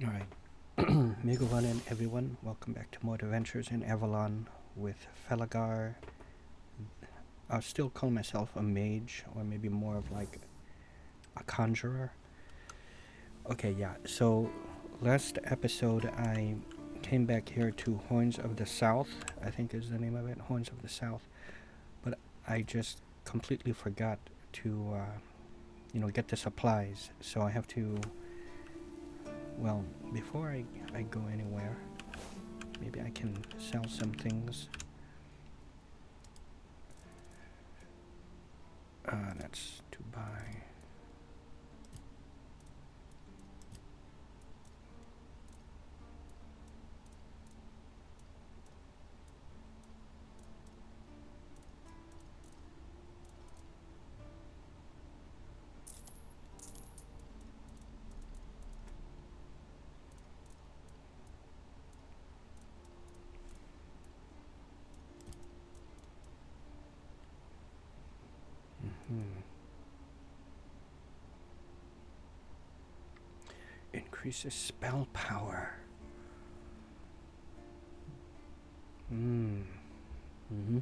Alright. Megavan and everyone, welcome back to more adventures in Avalon with Felagar. I'll still call myself a mage, or maybe more of like a conjurer. Okay, yeah, so last episode I came back here to Horns of the South, I think is the name of it, Horns of the South. But I just completely forgot to, get the supplies, so I have to, well, before I go anywhere, maybe I can sell some things. That's to buy. Increases spell power. Mm-hmm.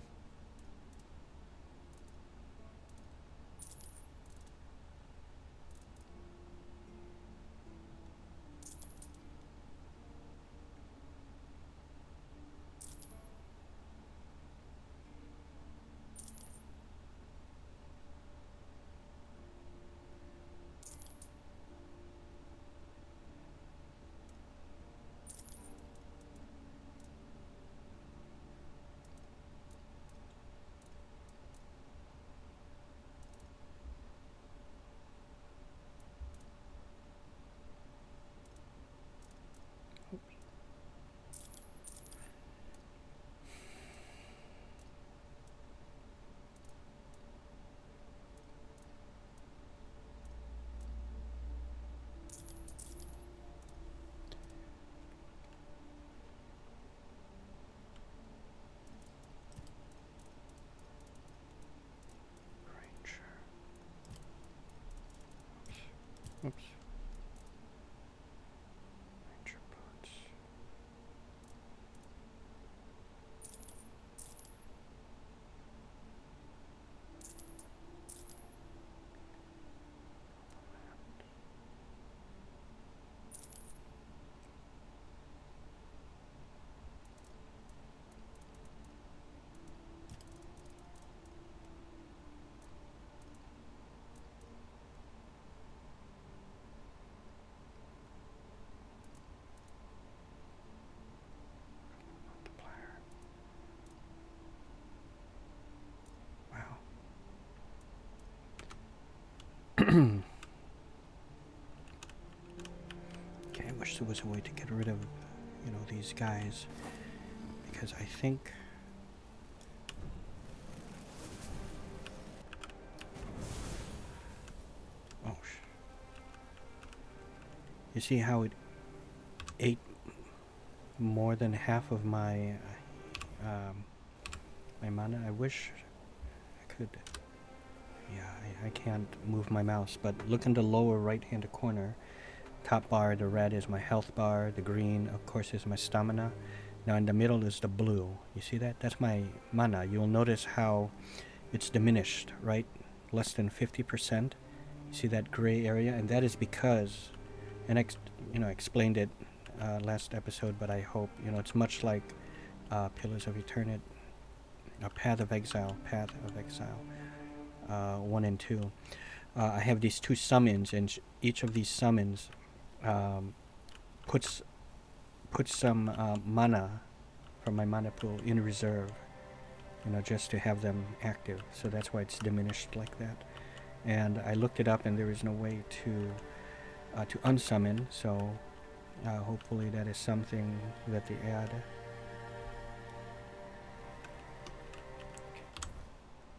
Ranger. Oops. Ranger boots. Multiplier. Wow. Okay, I wish there was a way to get rid of, these guys. Because I think... Oh, you see how it ate more than half of my my mana? I wish I could... Yeah, I can't move my mouse, but look in the lower right-hand corner. Top bar, the red is my health bar. The green, of course, is my stamina. Now in the middle is the blue. You see that? That's my mana. You'll notice how it's diminished, right? Less than 50%. You see that gray area? And that is because, and I explained it last episode, but I hope, it's much like Pillars of Eternity, Path of Exile, 1 and 2. I have these two summons, and each of these summons puts some mana from my mana pool in reserve, just to have them active. So that's why it's diminished like that. And I looked it up, and there is no way to unsummon. So hopefully that is something that they add.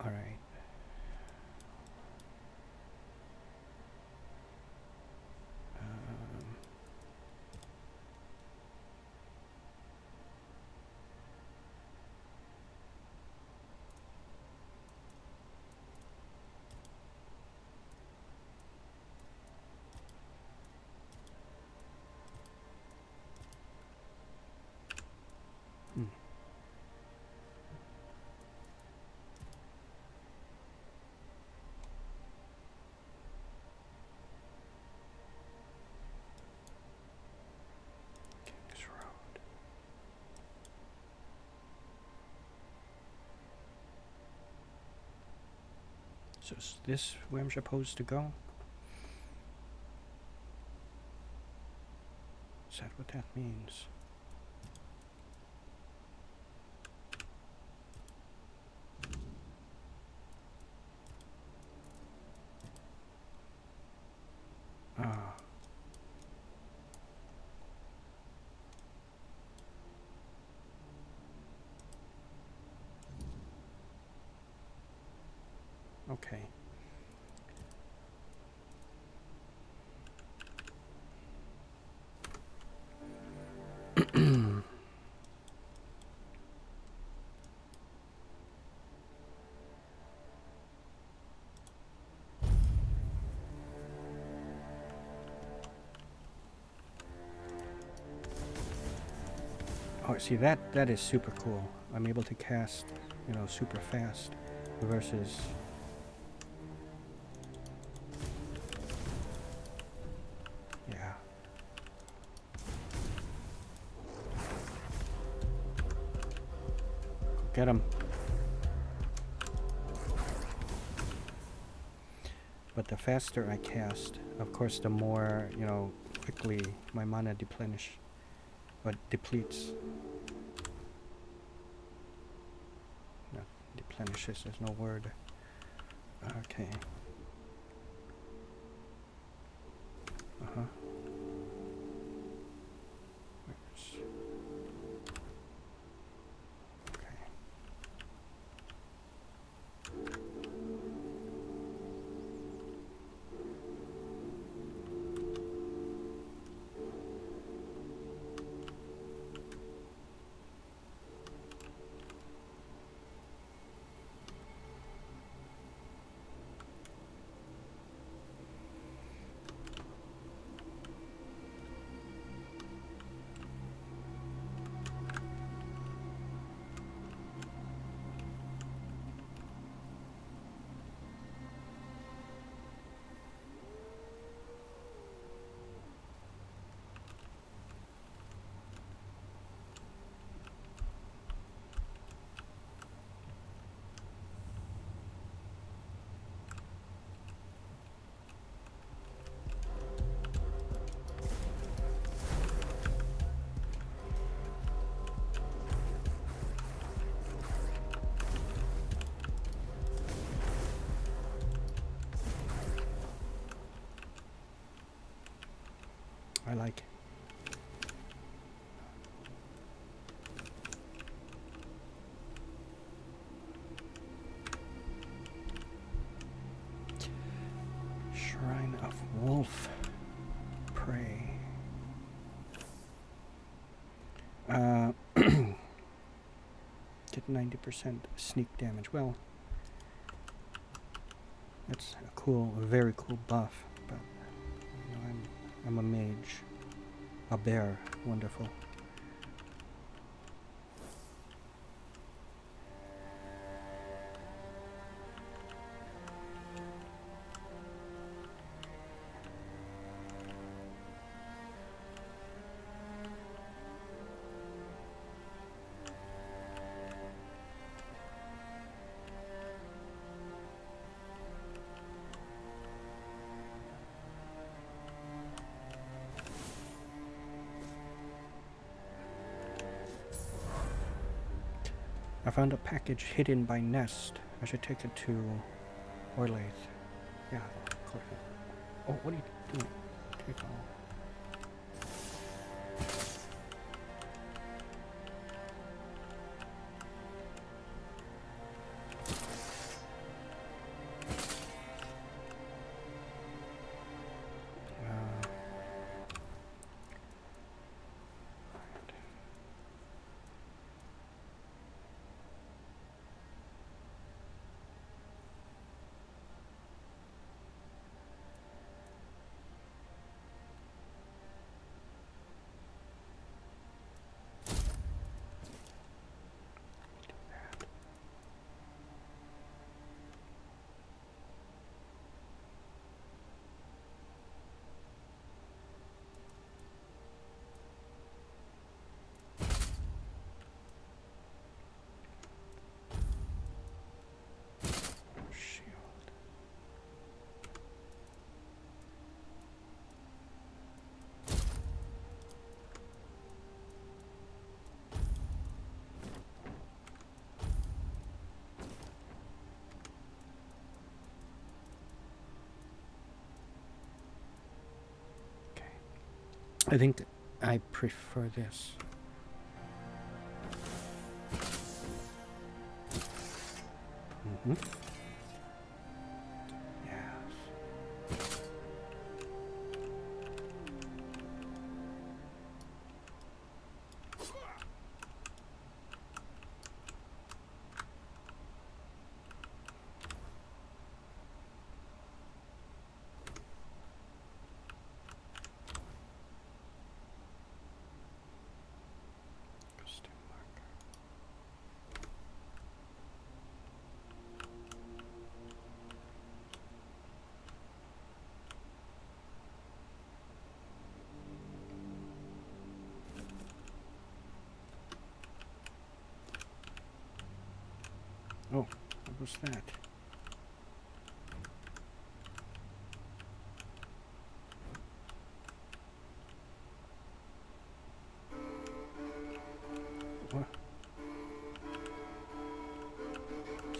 All right. So is this where I'm supposed to go? Is that what that means? Ah. Okay. Oh, see that is super cool. I'm able to cast, you know, super fast versus yeah. Get him. But the faster I cast, of course, the more, you know, quickly my mana depletes. Not deplenishes, there's no word. Okay. Uh-huh. Where's... Okay. I like. Shrine of Wolf Prey. Get 90% sneak damage. Well, that's a very cool buff. But you know, I'm a mage, a bear. Wonderful. I found a package hidden by Nest. I should take it to Orlaith. Yeah, of course. Oh, what are you doing? Take all. I think I prefer this. Mm-hmm. Yes. Custom marker. Oh, what was that? What?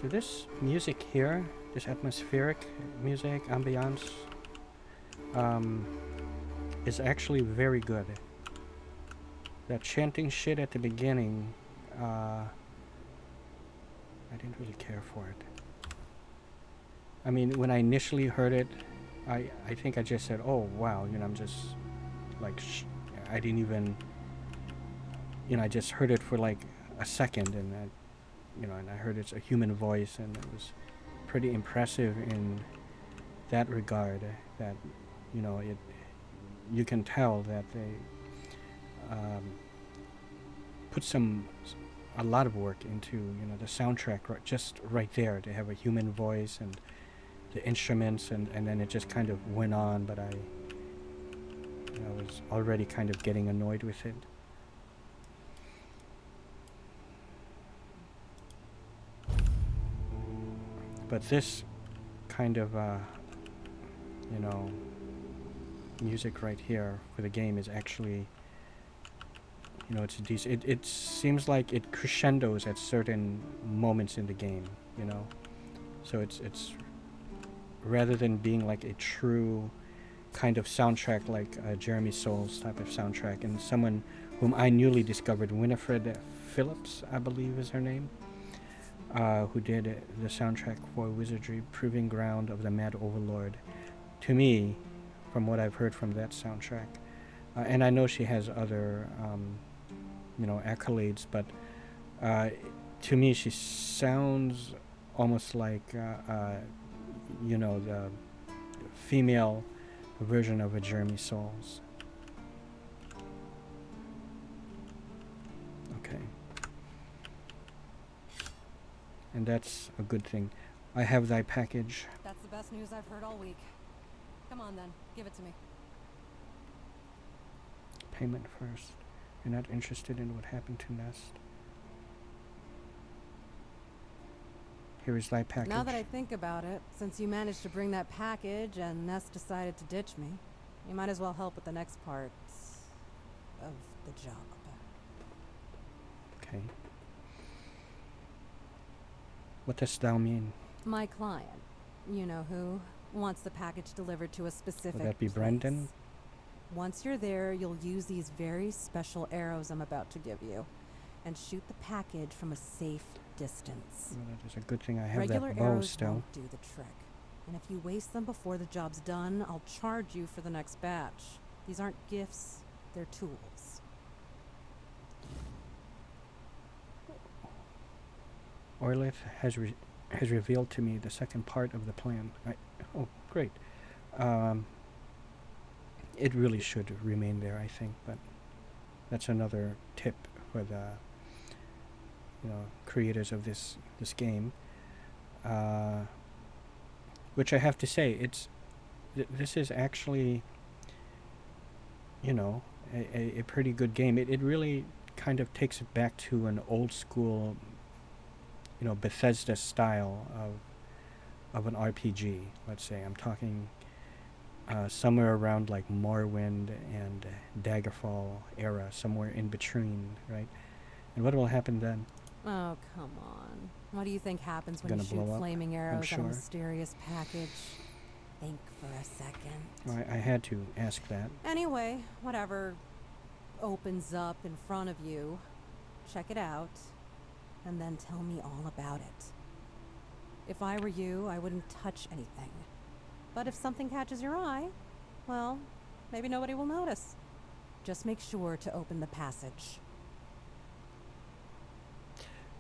So this music here, this atmospheric music, ambiance, is actually very good. That chanting shit at the beginning, I didn't really care for it. I mean, when I initially heard it, I think I just said, oh, wow, you know, I'm just, like, I didn't even, you know, I just heard it for, like, a second, and, you know, and I heard it's a human voice, and it was pretty impressive in that regard, that, you know, you can tell that they put a lot of work into, you know, the soundtrack just right there. They have a human voice and the instruments, and then it just kind of went on, but I was already kind of getting annoyed with it. But this kind of, you know, music right here for the game is actually, you know, it's decent. It seems like it crescendos at certain moments in the game, you know. So it's rather than being like a true kind of soundtrack like Jeremy Soul's type of soundtrack, and someone whom I newly discovered, Winifred Phillips, I believe is her name, who did the soundtrack for Wizardry, Proving Ground of the Mad Overlord. To me, from what I've heard from that soundtrack, and I know she has other, you know, accolades, but to me she sounds almost like, you know, the female version of a Jeremy Souls. Okay. And that's a good thing. I have thy package. That's the best news I've heard all week. Come on then, give it to me. Payment first. You're not interested in what happened to Nest. Here is thy package. Now that I think about it, since you managed to bring that package and Nest decided to ditch me, you might as well help with the next parts of the job. Okay. What dost thou mean? My client, you know who, wants the package delivered to a specific Would that be place. Brendan? Once you're there, you'll use these very special arrows I'm about to give you and shoot the package from a safe distance. Well, that is a good thing I have Regular that bow arrows still. won't do the trick. And if you waste them before the job's done, I'll charge you for the next batch. These aren't gifts, they're tools. Orlith has revealed to me the second part of the plan. Oh, great. It really should remain there, I think, but that's another tip for the, you know, creators of this game. Which I have to say, this is actually, you know, a pretty good game. It really kind of takes it back to an old school, you know, Bethesda style of an RPG. Let's say I'm talking somewhere around like Morrowind and Daggerfall era, somewhere in between, right? And what will happen then? Oh, come on. What do you think happens when Gonna you shoot blow up, flaming arrows I'm on a sure. mysterious package? think for a second. I had to ask that. Anyway, whatever opens up in front of you, check it out, and then tell me all about it. If I were you, I wouldn't touch anything. But if something catches your eye, well, maybe nobody will notice. Just make sure to open the passage.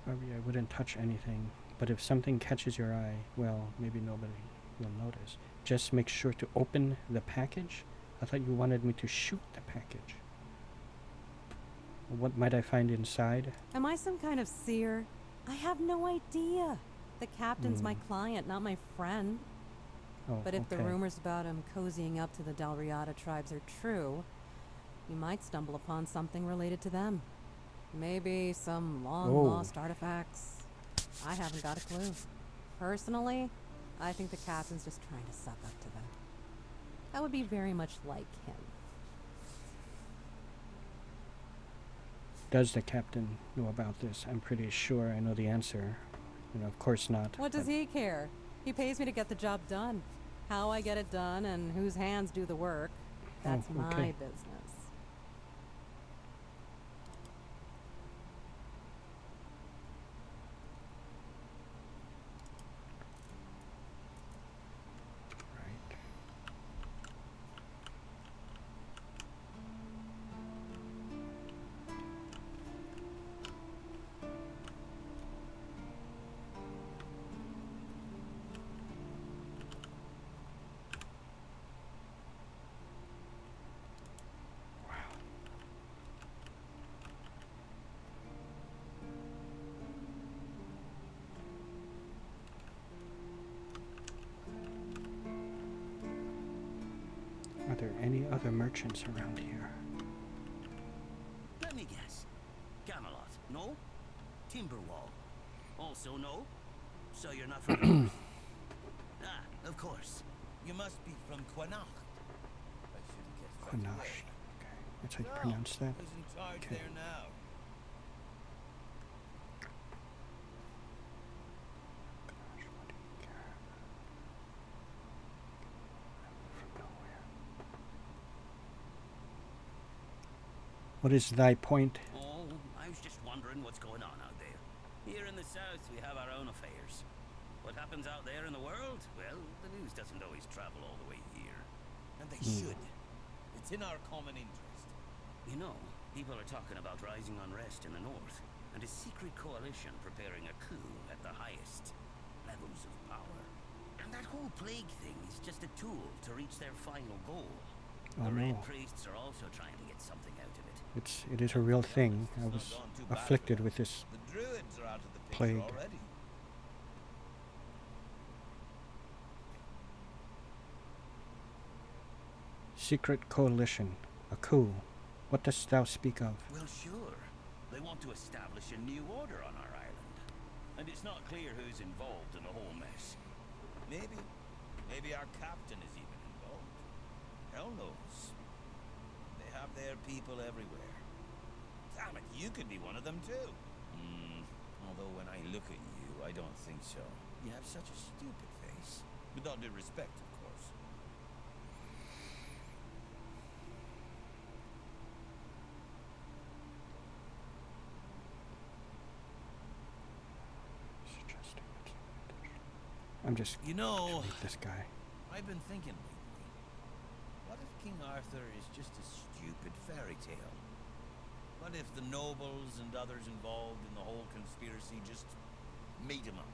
Probably I wouldn't touch anything, but if something catches your eye, well, maybe nobody will notice. Just make sure to open the package? I thought you wanted me to shoot the package. What might I find inside? Am I some kind of seer? I have no idea. The captain's my client, not my friend. Oh, But if the okay. rumors about him cozying up to the Dalriada tribes are true, you might stumble upon something related to them. Maybe some long-lost artifacts. I haven't got a clue. Personally, I think the captain's just trying to suck up to them. That would be very much like him. Does the captain know about this? I'm pretty sure I know the answer. Of course not. What does but- he care? He pays me to get the job done. How I get it done and whose hands do the work, that's Oh, my okay. business. Right. Are there any other merchants around here? Let me guess. Camelot, no? Timberwall, also no? So you're not from the north? Ah, of course. You must be from Quanacht. I should have guessed right Quanacht. away. Okay. That's how you pronounce that? Who's in charge Okay. there now? What is thy point? Oh, I was just wondering what's going on out there. Here in the south, we have our own affairs. What happens out there in the world? Well, the news doesn't always travel all the way here. And they should. It's in our common interest. You know, people are talking about rising unrest in the north, and a secret coalition preparing a coup at the highest levels of power. And that whole plague thing is just a tool to reach their final goal. Oh, The Red no. Priests are also trying to get something out of it. It is a real thing. I was afflicted with this. The druids are out of the picture Plague. already. Secret coalition. A coup. What dost thou speak of? Well, sure. They want to establish a new order on our island. And it's not clear who's involved in the whole mess. Maybe our captain is even involved. Hell knows. They have their people everywhere. Damn it, you could be one of them too. Although when I look at you, I don't think so. You have such a stupid face. With all due respect, of course. I'm just You know, with this guy. I've been thinking lately. What if King Arthur is just a stupid fairy tale? What if the nobles and others involved in the whole conspiracy just made him up?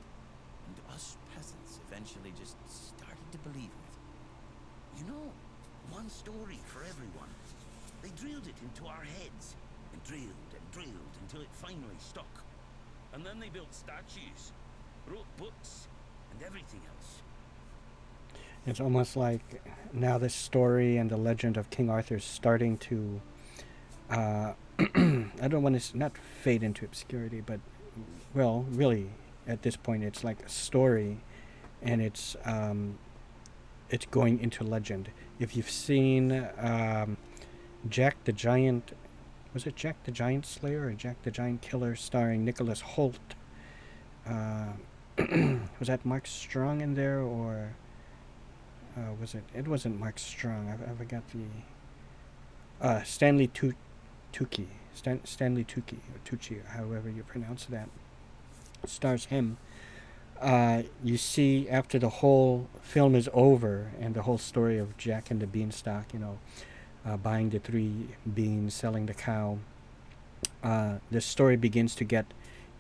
And us peasants eventually just started to believe in it. You know, one story for everyone. They drilled it into our heads. And drilled until it finally stuck. And then they built statues, wrote books, and everything else. It's almost like now this story and the legend of King Arthur is starting to, I don't want to not fade into obscurity, but, well, really, at this point, it's like a story, and it's going into legend. If you've seen Jack the Giant, was it Jack the Giant Slayer or Jack the Giant Killer, starring Nicholas Hoult? Was that Mark Strong in there, or was it? It wasn't Mark Strong. I forgot the. Stanley Tucci. Stanley Tucci, or Tucci, however you pronounce that. Stars him. You see, after the whole film is over and the whole story of Jack and the Beanstalk, buying the 3 beans, selling the cow, the story begins to get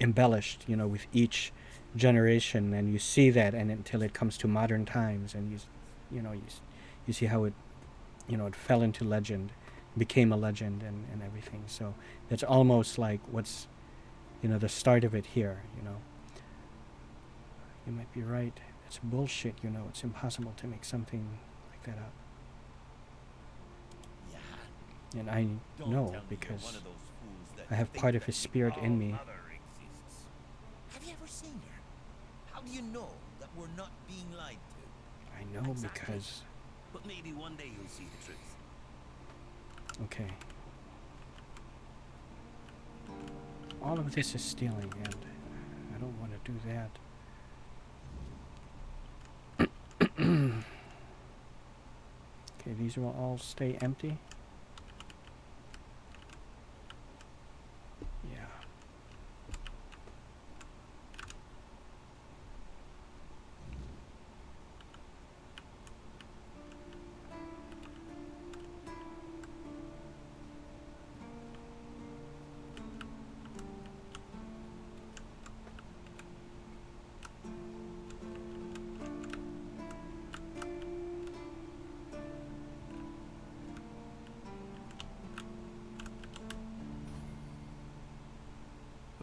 embellished, with each generation, and you see that, and until it comes to modern times, and you see how it, it fell into legend, became a legend, and everything. So that's almost like what's, the start of it here. You might be right. It's bullshit. It's impossible to make something like that up. Yeah. And I Don't know tell me because you're one of those fools that I have think part of that his the spirit in me. All Mother exists. Have you ever seen her? How do you know that we're not being lied to? I know Exactly. because... But maybe one day you'll see the truth. Okay. All of this is stealing, and I don't want to do that. Okay, these will all stay empty. Yeah.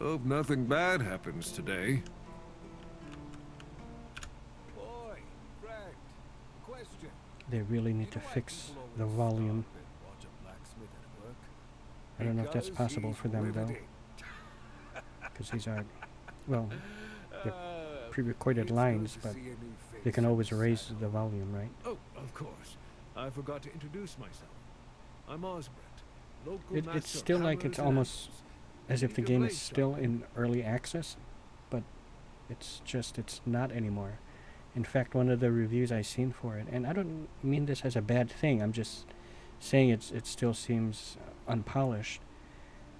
Hope nothing bad happens today. Boy, Fred, question. They really need to fix the volume. I don't know if that's possible for them, though. Because these are, well, they're pre-recorded lines, but they can always raise the volume, right? Oh, of course. I forgot to introduce myself. I'm Osbert, local It's master still of like hammers it's and almost anvils. as if the Need a game blade is still sharpener? in early access, but it's not anymore. In fact, one of the reviews I seen for it, and I don't mean this as a bad thing, I'm just saying it still seems unpolished,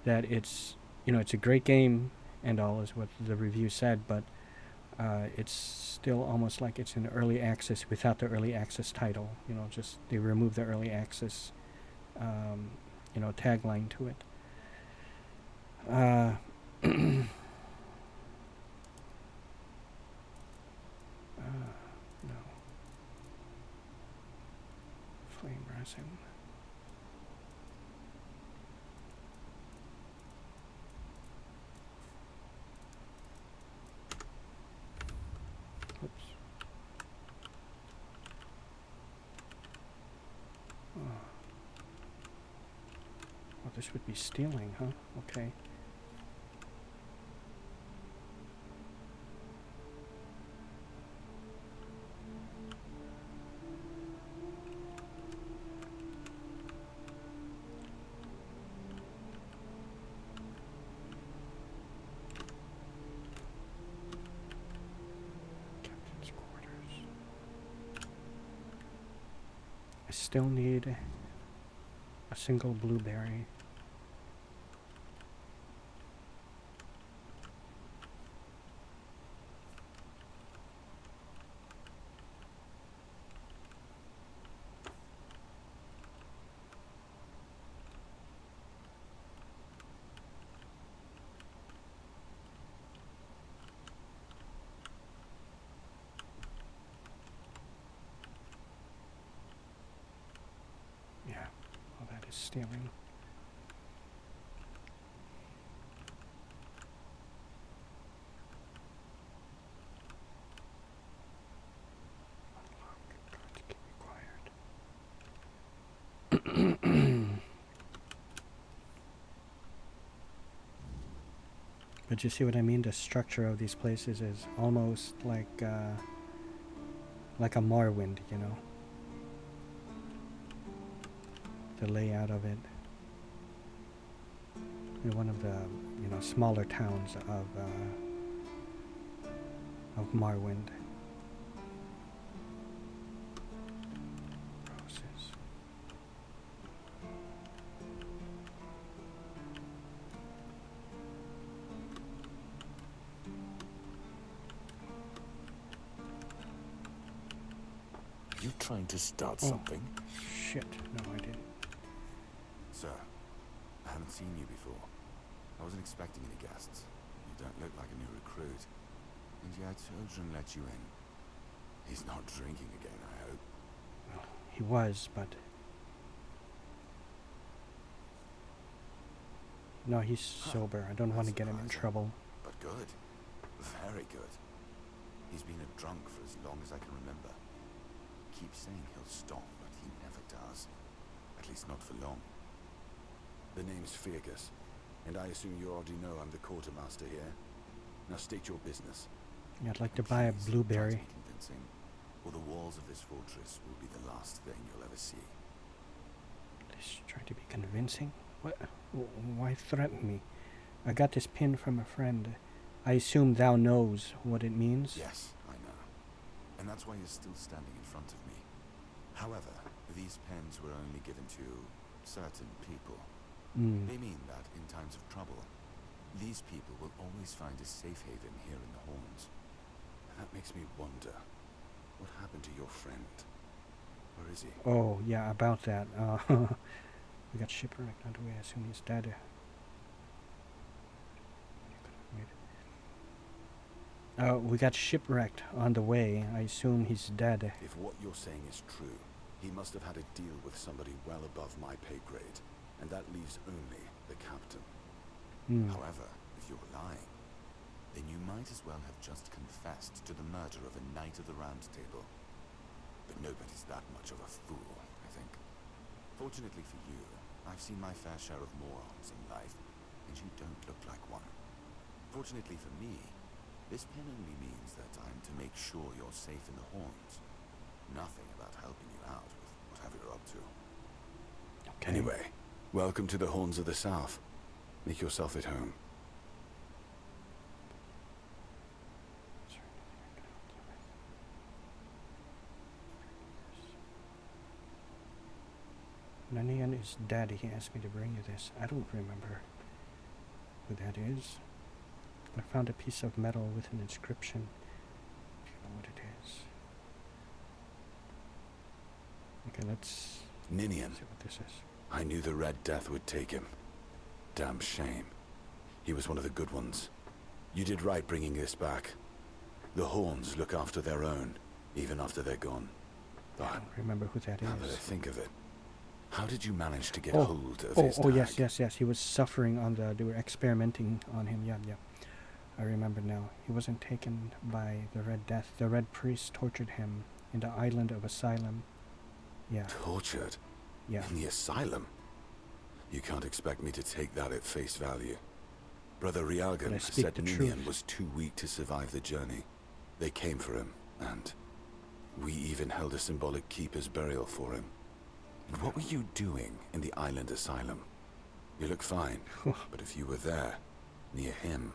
that it's a great game and all is what the review said, but it's still almost like it's in early access without the early access title. Just they removed the early access tagline to it. No. Flame resin. Oops. Oh. Well, this would be stealing, huh? Okay. Captain's quarters. I still need a single blueberry. Yeah, all that is stealing. Cards keep required. But you see what I mean? The structure of these places is almost like a Morrowind, The layout of it. In one of the smaller towns of Morrowind. trying to start Oh. something? Shit. No, I didn't. Sir, I haven't seen you before. I wasn't expecting any guests. You don't look like a new recruit. And yet Odrin let you in. He's not drinking again, I hope. Well, he was, but... No, he's sober. I don't want to get him in trouble. But good. Very good. He's been a drunk for as long as I can remember. Keeps saying he'll stop, but he never does. At least not for long. The name's Fergus, and I assume you already know I'm the quartermaster here. Now state your business. Yeah, I'd like to buy a Please, blueberry. try to be convincing, or the walls of this fortress will be the last thing you'll ever see. Let's try to be convincing. What? Why threaten me? I got this pin from a friend. I assume thou knows what it means. Yes, I know. And that's why you're still standing in front of me. However, these pens were only given to certain people. They mean that in times of trouble, these people will always find a safe haven here in the Horns. And that makes me wonder, what happened to your friend? Where is he? Oh, yeah, about that. We got shipwrecked, don't we? I assume he's dead. We got shipwrecked on the way. I assume he's dead. If what you're saying is true, he must have had a deal with somebody well above my pay grade, and that leaves only the captain. However, if you're lying, then you might as well have just confessed to the murder of a knight of the Round Table. But nobody's that much of a fool, I think. Fortunately for you, I've seen my fair share of morons in life, and you don't look like one. Fortunately for me, this pin only means that I'm to make sure you're safe in the Horns. Nothing about helping you out with whatever you're up to. Okay. Anyway, welcome to the Horns of the South. Make yourself at home. Nanian is dead. He asked me to bring you this. I don't remember who that is. I found a piece of metal with an inscription. I don't know what it is. Okay, let's Ninian. see what this is. I knew the Red Death would take him. Damn shame. He was one of the good ones. You did right bringing this back. The Horns look after their own, even after they're gone. I But don't remember who that now that I is. think of it, how did you manage to get Oh, hold of Oh, his oh, tag? yes. He was suffering on the... They were experimenting on him. Yeah. I remember now. He wasn't taken by the Red Death. The Red Priest tortured him in the island of Asylum. Yeah. Tortured? Yeah. In the asylum? You can't expect me to take that at face value. Brother But I Rialgan speak said the Ninian truth. was too weak to survive the journey. They came for him, and we even held a symbolic keeper's burial for him. And what were you doing in the island asylum? You look fine, but if you were there, near him...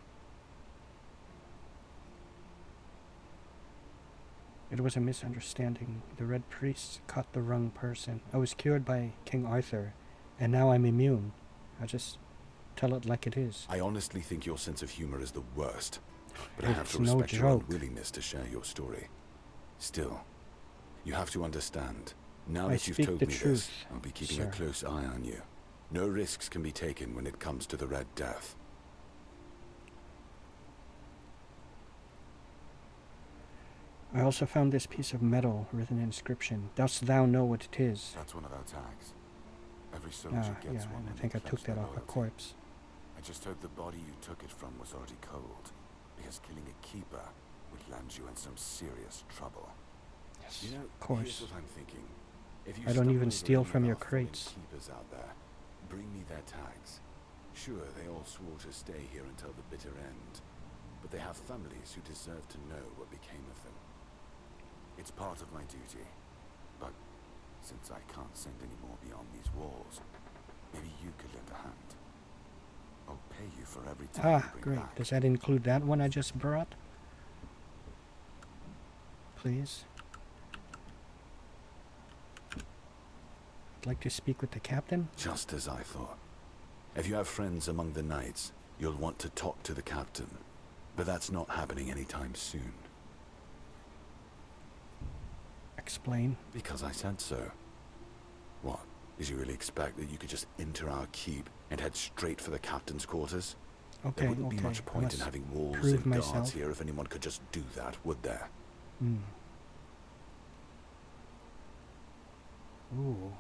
It was a misunderstanding. The Red Priests caught the wrong person. I was cured by King Arthur, and now I'm immune. I just tell it like it is. I honestly think your sense of humor is the worst, but I have It's to no respect your joke. unwillingness to share your story. Still, you have to understand, now I that you've speak told the me this, truth, I'll be keeping sir. a close eye on you. No risks can be taken when it comes to the Red Death. I also found this piece of metal with an inscription. Dost thou know what it is? That's one of our tags. Every soldier Yeah, gets one and I when think they I took pledge that their off a loyalty. corpse. I just hope the body you took it from was already cold, because killing a keeper would land you in some serious trouble. Yes, You know, of course. here's what I'm thinking. If you I don't stumble even over steal any from of your our fallen crates. keepers out there, bring me their tags. Sure, they all swore to stay here until the bitter end, but they have families who deserve to know what became of them. It's part of my duty, but since I can't send any more beyond these walls, maybe you could lend a hand. I'll pay you for every time you bring Great. back. Does that include that one I just brought? Please. I'd like to speak with the captain. Just as I thought. If you have friends among the knights, you'll want to talk to the captain. But that's not happening anytime soon. Explain. Because I said so. What? Did you really expect that you could just enter our keep and head straight for the captain's quarters? Okay, There wouldn't okay. be much I point in must having walls prove and guards myself. here if anyone could just do that, would there? Hmm. Ooh.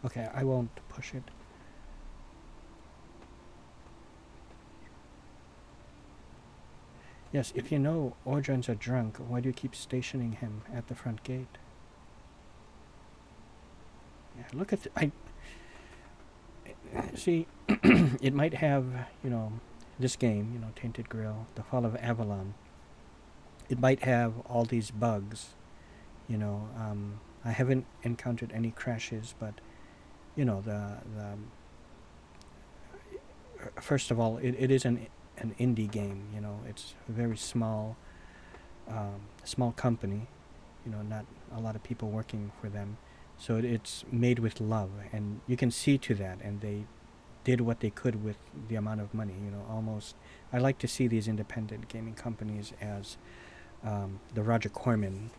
Okay, I won't push it. Yes, if you know Ordran's a drunk, why do you keep stationing him at the front gate? Yeah, look at I see. It might have, this game, Tainted Grail, the Fall of Avalon. It might have all these bugs. I haven't encountered any crashes, but the first of all, it is an indie game. It's a very small company. Not a lot of people working for them, so it's made with love, and you can see to that. And they did what they could with the amount of money. Almost. I like to see these independent gaming companies as the Roger Corman,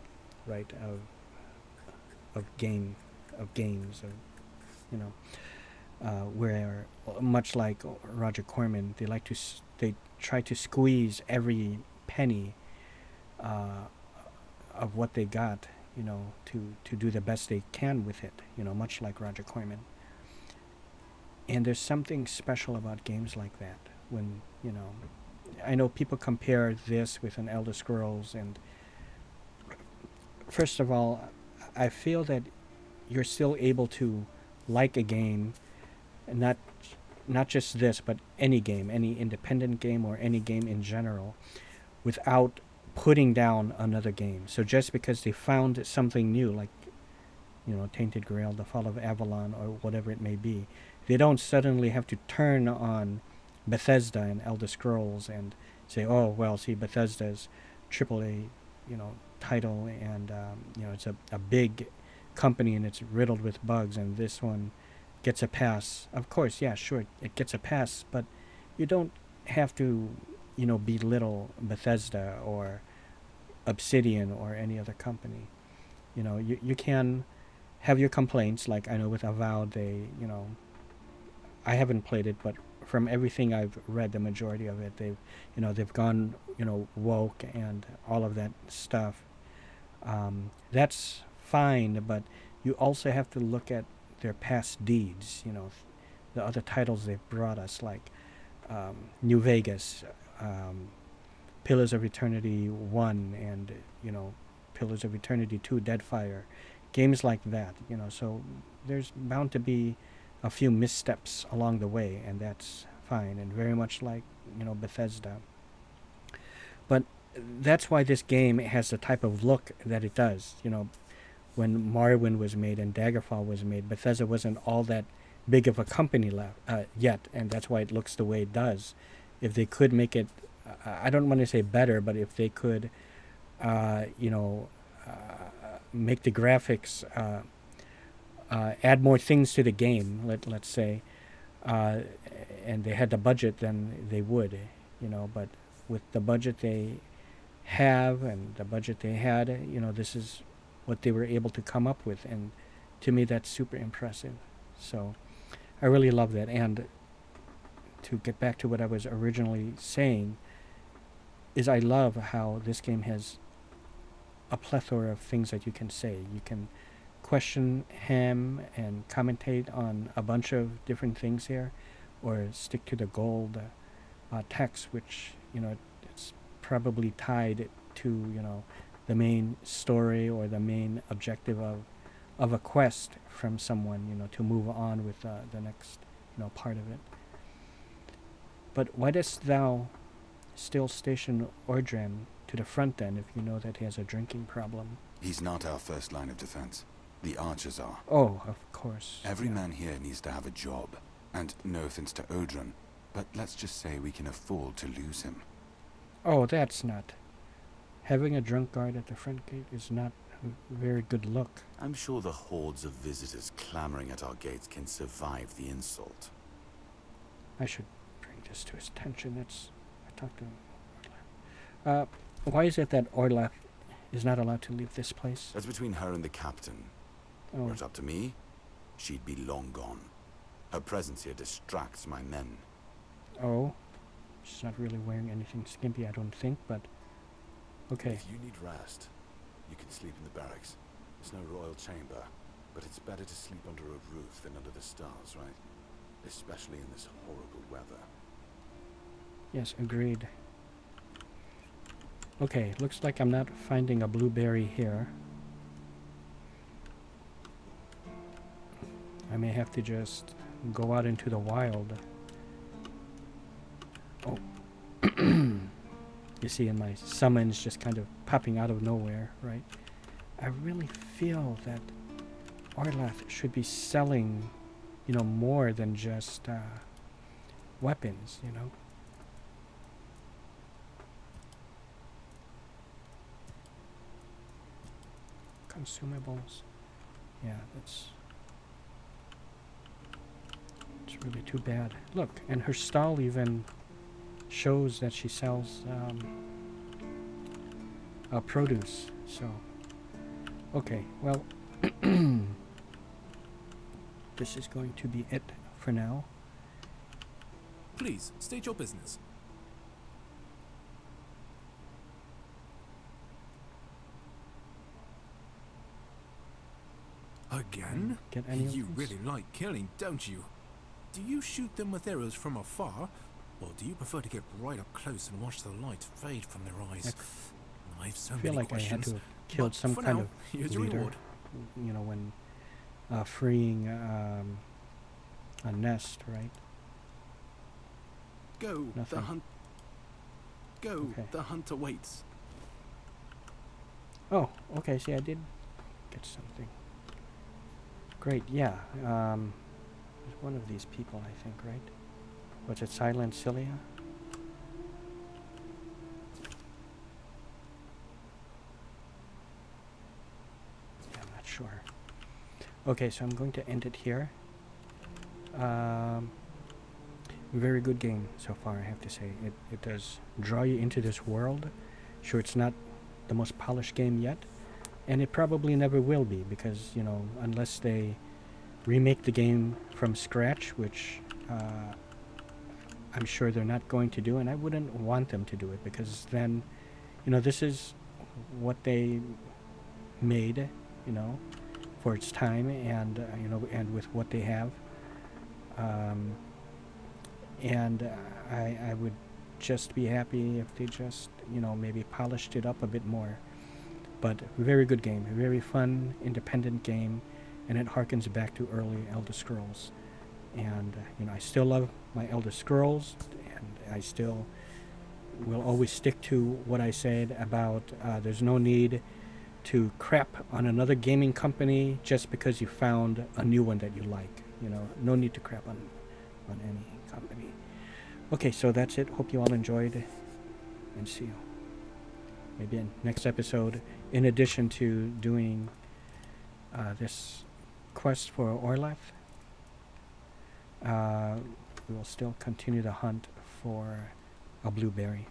right, of games, where much like Roger Corman, they try to squeeze every penny of what they got, to do the best they can with it, much like Roger Corman. And there's something special about games like that when, I know people compare this with an Elder Scrolls, and first of all, I feel that you're still able to like a game, not just this, but any game, any independent game or any game in general, without putting down another game. So just because they found something new, like, Tainted Grail, the Fall of Avalon, or whatever it may be, they don't suddenly have to turn on Bethesda and Elder Scrolls and say, oh, well, see, Bethesda's AAA, title, and, it's a big company and it's riddled with bugs, and this one gets a pass. Of course, yeah, sure, it gets a pass, but you don't have to, belittle Bethesda or Obsidian or any other company. You can have your complaints, like I know with Avowed, they, I haven't played it, but from everything I've read, the majority of it, they've gone, woke and all of that stuff. That's fine, but you also have to look at their past deeds, the other titles they've brought us, like New Vegas, Pillars of Eternity 1, and, Pillars of Eternity 2, Deadfire, games like that, so there's bound to be a few missteps along the way, and that's fine, and very much like, Bethesda. But that's why this game has the type of look that it does. When Morrowind was made and Daggerfall was made, Bethesda wasn't all that big of a company yet, and that's why it looks the way it does. If they could make it, I don't want to say better, but if they could, make the graphics, add more things to the game, let's say, and they had the budget, then they would, but with the budget they have and the budget they had, this is what they were able to come up with, and to me that's super impressive. So I really love that. And to get back to what I was originally saying, is I love how this game has a plethora of things that you can say. You can question him and commentate on a bunch of different things here, or stick to the gold text, which it's probably tied to the main story or the main objective of a quest from someone, to move on with the next part of it. But why dost thou still station Ordran to the front then, if you know that he has a drinking problem? He's not our first line of defense. The archers are. Oh, of course. Every yeah. man here needs to have a job. And no offense to Odran, but let's just say we can afford to lose him. Oh, that's not. Having a drunk guard at the front gate is not a very good look. I'm sure the hordes of visitors clamoring at our gates can survive the insult. I should bring this to his attention. It's a talk to Orleth. Why is it that Orleth is not allowed to leave this place? That's between her and the captain. Oh, Were it up to me, she'd be long gone. Her presence here distracts my men. oh. She's not really wearing anything skimpy, I don't think, but okay. If you need rest, you can sleep in the barracks. It's no royal chamber, but it's better to sleep under a roof than under the stars, right? Especially in this horrible weather. Yes, agreed. Okay, looks like I'm not finding a blueberry here. I may have to just go out into the wild. Oh. You see, in my summons just kind of popping out of nowhere, right? I really feel that Orleth should be selling, you know, more than just weapons, you know? Consumables. Yeah, it's really too bad. Look, and her stall even shows that she sells produce. So, okay, well, this is going to be it for now. Please, state your business. Again? Get any of You these? really like killing, don't you? Do you shoot them with arrows from afar, or do you prefer to get right up close and watch the light fade from their eyes? I have so I feel many like questions. I had to have killed but some for kind now, of here's your leader, reward. you know, when freeing a nest, right? Go, Nothing. the hunt. Go, Okay. the hunter waits. Oh, okay, see, I did get something. Great, yeah. There's one of these people, I think, right? Was it Silent Cilia? Yeah, I'm not sure. Okay, so I'm going to end it here. Very good game so far, I have to say. It does draw you into this world. Sure, it's not the most polished game yet, and it probably never will be, because, you know, unless they remake the game from scratch, which I'm sure they're not going to do, and I wouldn't want them to do it, because then, you know, this is what they made, you know, for its time, and you know, and with what they have, and I would just be happy if they just, you know, maybe polished it up a bit more. But very good game, a very fun, independent game, and it harkens back to early Elder Scrolls. And you know, I still love my Elder Scrolls, and I still will always stick to what I said about there's no need to crap on another gaming company just because you found a new one that you like. You know, no need to crap on any company. Okay, so that's it. Hope you all enjoyed, and see you maybe in next episode. In addition to doing this quest for Orleth, we will still continue the hunt for a blueberry.